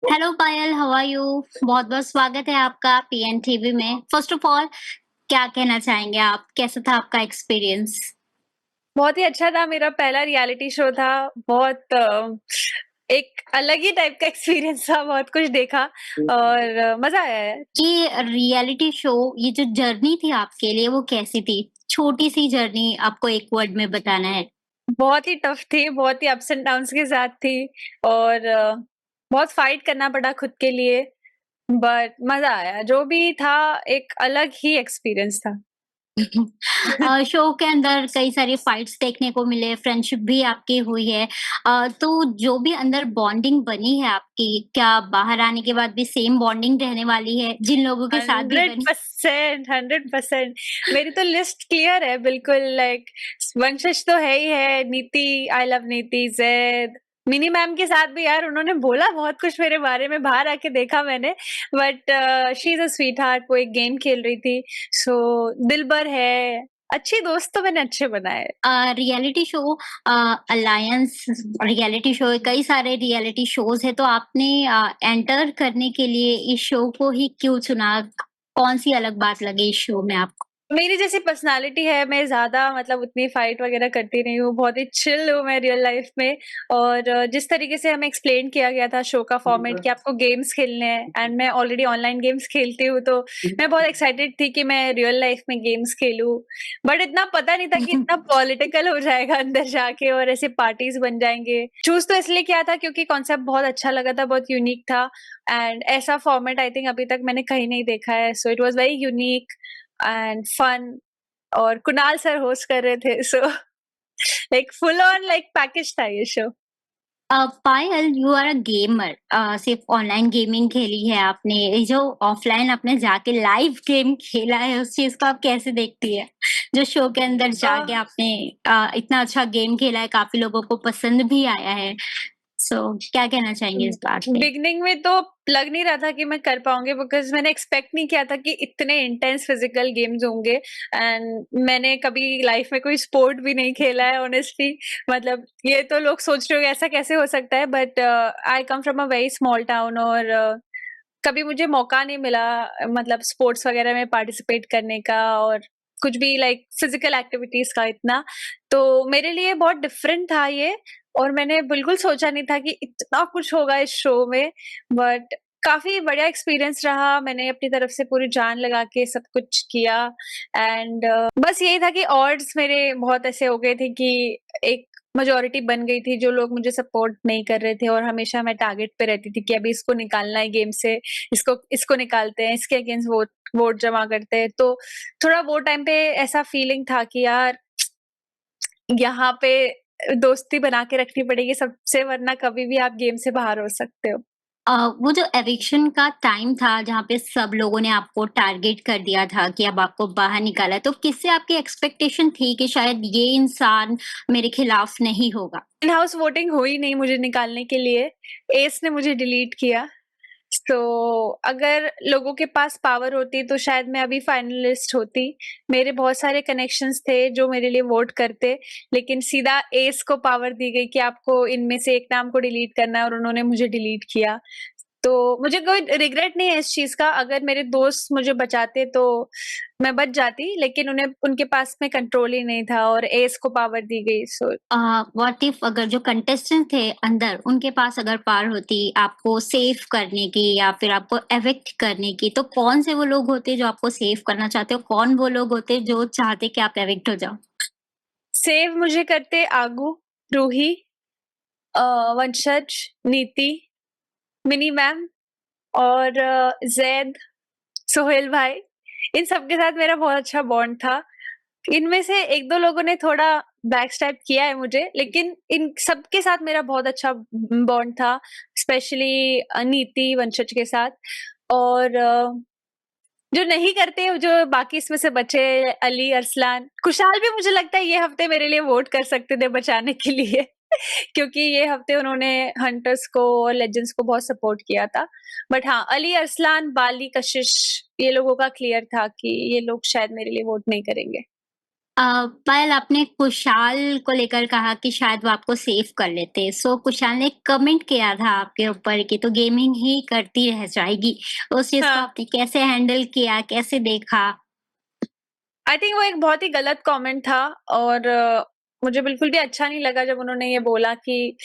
Hello Payal, how are you? बहुत-बहुत स्वागत है आपका पीएनटीवी में। फर्स्ट ऑफ ऑल क्या कहना चाहेंगे आप? कैसा था आपका एक्सपीरियंस? बहुत ही अच्छा था, मेरा पहला रियलिटी शो था। बहुत एक अलग ही टाइप का एक्सपीरियंस था, बहुत कुछ देखा और मज़ा आया है। ये रियलिटी शो, ये जो जर्नी थी आपके लिए वो कैसी थी? छोटी-सी जर्नी आपको एक वर्ड में बताना है। बहुत ही टफ थी, बहुत ही अप्स एंड डाउन्स के साथ थी और बहुत फाइट करना पड़ा खुद के लिए, बट मज़ा आया। जो भी था एक अलग ही एक्सपीरियंस था। शो के अंदर कई सारी फाइट्स देखने को मिले, फ्रेंडशिप भी आपकी हुई है। तो जो भी अंदर बॉन्डिंग बनी है आपकी, क्या बाहर आने के बाद भी सेम बॉन्डिंग रहने वाली है, जिन लोगों के साथ भी बनी? 100% 100%। मेरी तो लिस्ट क्लियर है बिल्कुल। लाइक वंशज तो है ही है, नीति, आई लव नीति, जैद, मिनी मैम के साथ भी यार उन्होंने बोला बहुत कुछ मेरे बारे में, बाहर आके देखा मैंने। But she is a sweet heart. वो एक गेम खेल रही थी, सो दिलबर है। अच्छी दोस्त तो मैंने अच्छे बनाए। Reality show, alliance reality show, कई सारे रियलिटी शोज है, तो आपने एंटर करने के लिए इस शो को ही क्यों चुना? कौन सी अलग बात लगी इस शो में आपको? मेरी जैसी पर्सनैलिटी है, मैं ज़्यादा मतलब उतनी फाइट वगैरह करती नहीं हूँ, बहुत ही चिल हूँ मैं रियल लाइफ में। और जिस तरीके से हमें एक्सप्लेन किया गया था शो का फॉर्मेट कि आपको गेम्स खेलने हैं, एंड मैं ऑलरेडी ऑनलाइन गेम्स खेलती हूँ, तो मैं बहुत एक्साइटेड थी कि मैं रियल लाइफ में गेम्स खेलूँ। बट इतना पता नहीं था कि इतना पॉलिटिकल हो जाएगा अंदर जाके और ऐसे पार्टीज़ बन जाएँगे। चूज़ तो इसलिए किया था क्योंकि कॉन्सेप्ट बहुत अच्छा लगा था, बहुत यूनिक था, एंड ऐसा फॉर्मेट आई थिंक अभी तक मैंने कहीं नहीं देखा है। So it was very unique and fun. और कुणाल सर होस्ट कर रहे थे, so like full on like package था ये शो। Payal, you are a gamer. सिर्फ ऑनलाइन गेमिंग खेली है आपने, ये जो ऑफलाइन आपने जाके लाइव गेम खेला है उस चीज को आप कैसे देखती है? जो शो के अंदर जाके आपने इतना अच्छा गेम खेला है, काफी लोगों को पसंद भी आया है। सो क्या कहना चाहेंगे इस बात पे? बिगनिंग में तो लग नहीं रहा था कि मैं कर पाऊंगी, बिकॉज मैंने एक्सपेक्ट नहीं किया था कि इतने इंटेंस फिजिकल गेम्स होंगे। एंड मैंने कभी लाइफ में कोई स्पोर्ट भी नहीं खेला है ऑनेस्टली। मतलब ये तो लोग सोच रहे हो ऐसा कैसे हो सकता है, but I come from a very small town और कभी मुझे मौका नहीं मिला मतलब स्पोर्ट्स वगैरह में पार्टिसिपेट करने का और कुछ भी लाइक फिजिकल एक्टिविटीज का इतना। तो मेरे लिए बहुत डिफरेंट था ये, और मैंने बिल्कुल सोचा नहीं था कि इतना कुछ होगा इस शो में। बट काफी बढ़िया एक्सपीरियंस रहा, मैंने अपनी तरफ से पूरी जान लगा के सब कुछ किया। एंड बस यही था कि ऑड्स मेरे बहुत ऐसे हो गए थे कि एक मेजोरिटी बन गई थी, जो लोग मुझे सपोर्ट नहीं कर रहे थे, और हमेशा मैं टारगेट पे रहती थी कि अभी इसको निकालना है गेम से, इसको इसको निकालते हैं, इसके अगेंस्ट वोट वोट जमा करते हैं। तो थोड़ा वो टाइम पे ऐसा फीलिंग था कि यार यहाँ पे दोस्ती बना के रखनी पड़ेगी सबसे, वरना कभी भी आप गेम से बाहर हो सकते हो। वो जो एविक्शन का टाइम था जहाँ पे सब लोगों ने आपको टारगेट कर दिया था कि अब आपको बाहर निकाला है, तो किससे आपकी एक्सपेक्टेशन थी कि शायद ये इंसान मेरे खिलाफ नहीं होगा? इन हाउस वोटिंग हुई नहीं मुझे निकालने के लिए, एस ने मुझे डिलीट किया। तो अगर लोगों के पास पावर होती तो शायद मैं अभी फाइनलिस्ट होती। मेरे बहुत सारे कनेक्शंस थे जो मेरे लिए वोट करते, लेकिन सीधा एस को पावर दी गई कि आपको इनमें से एक नाम को डिलीट करना है, और उन्होंने मुझे डिलीट किया। तो मुझे कोई रिग्रेट नहीं है इस चीज का। अगर मेरे दोस्त मुझे बचाते तो मैं बच जाती, लेकिन उन्हें उनके पास में कंट्रोल ही नहीं था और एस को पावर दी गई। सो व्हाट इफ अगर जो कंटेस्टेंट थे अंदर, उनके पास अगर पावर होती आपको सेव करने की या फिर आपको एविक्ट करने की, तो कौन से वो लोग होते जो आपको सेव करना चाहते हो? कौन वो लोग होते जो चाहते कि आप एविक्ट हो जाओ? सेव मुझे करते आगू, रूही, वंशज, नीति, मिनी मैम और ज़ैद, सोहेल भाई। इन सबके साथ मेरा बहुत अच्छा बॉन्ड था। इनमें से 1-2 लोगों ने थोड़ा बैकस्टैब किया है मुझे, लेकिन इन सबके साथ मेरा बहुत अच्छा बॉन्ड था, स्पेशली नीति, वंशज के साथ। और जो नहीं करते, जो बाकी इसमें से बचे, अली, अरसलान, खुशहाल भी मुझे लगता है ये हफ्ते मेरे लिए वोट कर सकते थे बचाने के लिए क्योंकि ये हफ्ते उन्होंने हंटर्स को और लेजेंड्स को बहुत सपोर्ट किया था। बट हाँ, अली, अरसलान, बाली, कशिश, ये लोगों का क्लियर था कि ये लोग शायद मेरे लिए वोट नहीं करेंगे। पायल, आपने कुशाल को लेकर कहा कि शायद वो आपको सेव कर लेते। सो कुशाल ने कमेंट किया था आपके ऊपर कि तो गेमिंग ही करती रह जाएगी। उस चीज़ को हाँ। आपने कैसे हैंडल किया, कैसे देखा? आई थिंक वो एक बहुत ही गलत कमेंट था और मुझे बिल्कुल भी अच्छा नहीं लगा जब उन्होंने ये बोला कि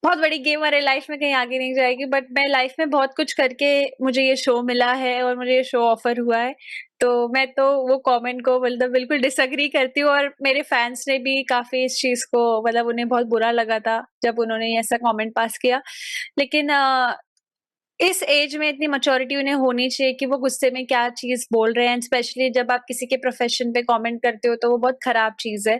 बहुत बड़ी गेमर है, लाइफ में कहीं आगे नहीं जाएगी। बट मैं लाइफ में बहुत कुछ करके मुझे ये शो मिला है और मुझे ये शो ऑफर हुआ है। तो मैं तो वो कमेंट को मतलब बिल्कुल डिसएग्री करती हूँ और मेरे फैंस ने भी काफ़ी इस चीज़ को मतलब उन्हें बहुत बुरा लगा था जब उन्होंने ऐसा कमेंट पास किया। लेकिन इस एज में इतनी मैच्योरिटी उन्हें होनी चाहिए कि वो गुस्से में क्या चीज़ बोल रहे हैं, एंड स्पेशली जब आप किसी के प्रोफेशन पे कमेंट करते हो तो वो बहुत खराब चीज़ है।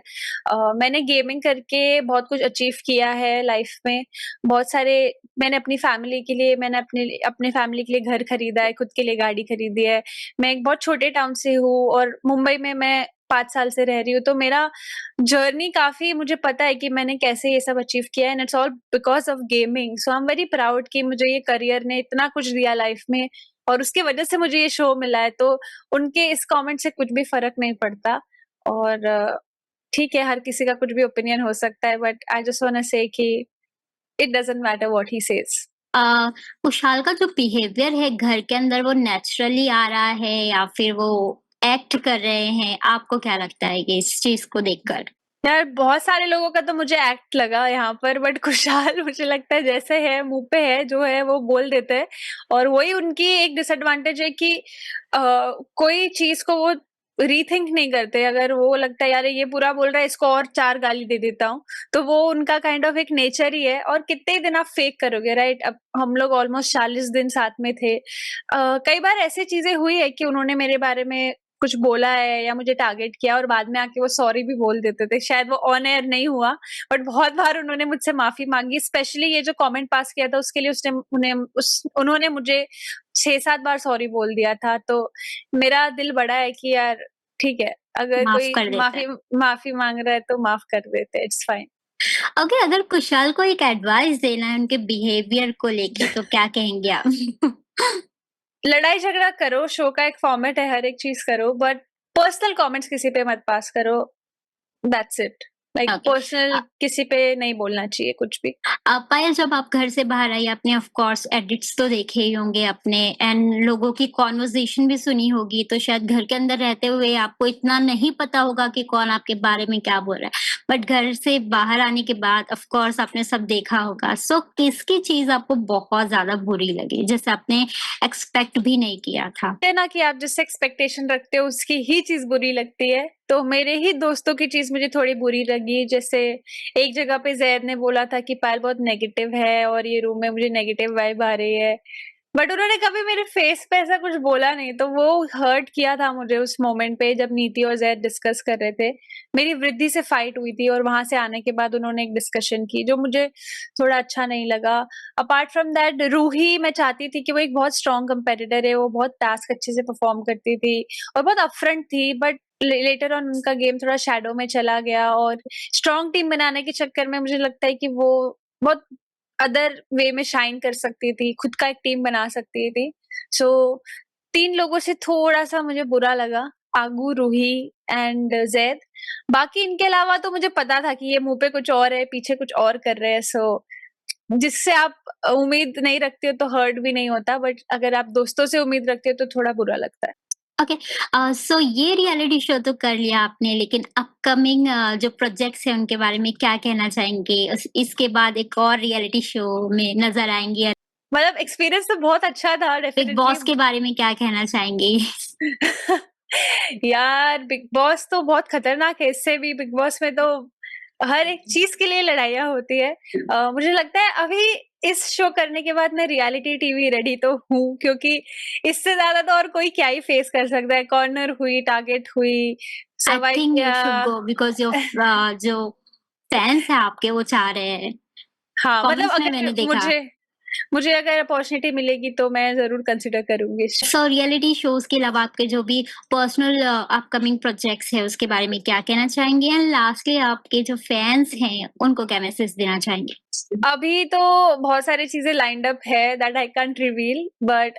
मैंने गेमिंग करके बहुत कुछ अचीव किया है लाइफ में। बहुत सारे मैंने अपनी फैमिली के लिए मैंने अपने अपने फैमिली के लिए घर खरीदा है, खुद के लिए गाड़ी खरीदी है। मैं एक बहुत छोटे टाउन से हूँ और मुंबई में मैं 5 साल से रह रही हूँ, तो मेरा जर्नी काफ़ी मुझे पता है कि मैंने कैसे ये सब अचीव किया है, and it's all because of gaming. So I am very proud कि मुझे ये करियर ने इतना कुछ दिया लाइफ में और उसकी वजह से मुझे ये शो मिला है। तो उनके इस कमेंट से कुछ भी फ़र्क नहीं पड़ता और ठीक है, हर किसी का कुछ भी ओपिनियन हो सकता है, but I just want to say कि it doesn't matter what he says. Uh, Kushal का जो बिहेवियर है घर के अंदर, वो नेचुरली आ रहा है या फिर वो एक्ट कर रहे हैं? आपको क्या लगता है कि इस चीज़ को देखकर? यार बहुत सारे लोगों का तो मुझे एक्ट लगा यहाँ पर, बट खुशहाल मुझे लगता है जैसे है मुंह पे है जो है वो बोल देते हैं और वही उनकी एक डिसएडवांटेज है कि कोई चीज को वो रीथिंक नहीं करते। अगर वो लगता है यार ये पूरा बोल रहा है, इसको और 4 गाली दे देता हूँ, तो वो उनका काइंड ऑफ एक नेचर ही है। और कितने दिन आप फेक करोगे, राइट? अब हम लोग ऑलमोस्ट 40 दिन साथ में थे। कई बार ऐसी चीजें हुई है कि उन्होंने मेरे बारे में कुछ बोला है या मुझे टारगेट किया और बाद में आके वो सॉरी भी बोल देते थे। शायद वो ऑन एयर नहीं हुआ, बट बहुत बार उन्होंने मुझसे माफ़ी माँगी। स्पेशली ये जो कमेंट पास किया था उसके लिए उसने उन्होंने मुझे 6-7 बार सॉरी बोल दिया था। तो मेरा दिल बड़ा है कि यार ठीक है, अगर माफ़ कोई कर देता है। माफ़ी माफ़ी माँग रहा है तो माफ़ कर देते हैं, इट्स फाइन। ओके, अगर कुशाल को एक एडवाइस देना है उनके बिहेवियर को लेके तो क्या कहेंगे आप? लड़ाई झगड़ा करो, शो का एक फॉर्मेट है, हर एक चीज़ करो, बट पर्सनल कमेंट्स किसी पे मत पास करो। That's it. Like okay. Personal किसी पे नहीं बोलना चाहिए कुछ भी। पायल, जब आप घर से बाहर आई, आपने ऑफ कोर्स एडिट्स तो देखे ही होंगे अपने, एंड लोगों की कॉन्वर्सेशन भी सुनी होगी, तो शायद घर के अंदर रहते हुए आपको इतना नहीं पता होगा कि कौन आपके बारे में क्या बोल रहा है। बट घर से बाहर आने के बाद ऑफ कोर्स आपने सब देखा होगा। सो किसकी चीज़ आपको बहुत ज़्यादा बुरी लगी, जिसे आपने एक्सपेक्ट भी नहीं किया था? है ना कि आप जिससे एक्सपेक्टेशन रखते हो उसकी ही चीज़ बुरी लगती है। तो मेरे ही दोस्तों की चीज़ मुझे थोड़ी बुरी लगी। जैसे एक जगह पे ज़ैद ने बोला था कि पायल बहुत नेगेटिव है और ये रूम में मुझे नेगेटिव वाइब आ रही है। बट उन्होंने कभी मेरे फेस पे ऐसा कुछ बोला नहीं, तो वो हर्ट किया था मुझे उस मोमेंट पे जब नीति और ज़ैद डिस्कस कर रहे थे। मेरी वृद्धि से फाइट हुई थी और वहाँ से आने के बाद उन्होंने एक डिस्कशन की जो मुझे थोड़ा अच्छा नहीं लगा। अपार्ट फ्रॉम दैट रूही, मैं चाहती थी कि वो एक बहुत स्ट्रॉन्ग कंपेटिटर है, वो बहुत टास्क अच्छे से परफॉर्म करती थी और बहुत अपफ्रंट थी, बट लेटर ऑन उनका गेम थोड़ा शैडो में चला गया और स्ट्रॉन्ग टीम बनाने के चक्कर में मुझे लगता है कि वो बहुत अदर वे में शाइन कर सकती थी, खुद का एक टीम बना सकती थी। सो 3 लोगों से थोड़ा-सा मुझे बुरा लगा, आगू, रूही एंड ज़ैद। बाकी इनके अलावा तो मुझे पता था कि ये मुँह पे कुछ और है, पीछे कुछ और कर रहे हैं। सो जिससे आप उम्मीद नहीं रखते हो तो हर्ट भी नहीं होता, बट अगर आप दोस्तों से उम्मीद रखते हो तो थोड़ा बुरा लगता है। ओके। सो ये रियलिटी शो तो कर लिया आपने, लेकिन अपकमिंग जो प्रोजेक्ट्स हैं उनके बारे में क्या कहना चाहेंगे? इसके बाद एक और रियलिटी शो में नज़र आएँगी? मतलब एक्सपीरियंस तो बहुत अच्छा था बिग डेफिनिटली। बॉस के बारे में क्या कहना चाहेंगे? यार बिग बॉस तो बहुत खतरनाक है, इससे भी बिग बॉस में तो हर एक चीज़ के लिए लड़ाइयाँ होती है। मुझे लगता है अभी इस शो करने के बाद मैं रियलिटी टीवी रेडी तो हूँ, क्योंकि इससे ज़्यादा तो और कोई क्या ही फेस कर सकता है। कॉर्नर हुई, टारगेट हुई, आई सर्वाइव थिंक यू किया। शुड गो बिकॉज़ योर जो फैन्स हैं आपके, वो चाह रहे हैं। हाँ, मतलब कमेंट्स में अगर मैंने देखा। मुझे मुझे अगर अपॉर्च्युनिटी मिलेगी तो मैं ज़रूर कंसिडर करूँगी। सो रियलिटी शोज़ के अलावा आपके जो भी पर्सनल अपकमिंग प्रोजेक्ट्स हैं, उसके बारे में क्या कहना चाहेंगे? एंड लास्टली आपके जो फैन्स हैं, उनको क्या मैसेज देना चाहेंगे? अभी तो बहुत सारी चीजें लाइंड अप है that I can't reveal, but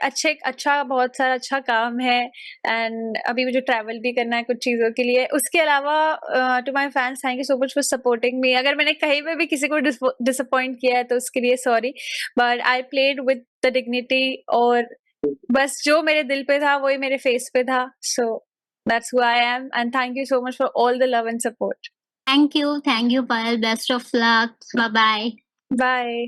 बहुत सारा अच्छा काम है। एंड अभी मुझे ट्रैवल भी करना है कुछ चीजों के लिए। उसके अलावा to my fans, thank you so much for supporting me. अगर मैंने कहीं पे भी किसी को डिसअपॉइंट किया है तो उसके लिए sorry, but I played with the dignity. और बस जो मेरे दिल पे था वही मेरे फेस पे था। So that's who I am, and thank you so much for all the love and support. Thank you Payal, best of luck, bye bye. Bye.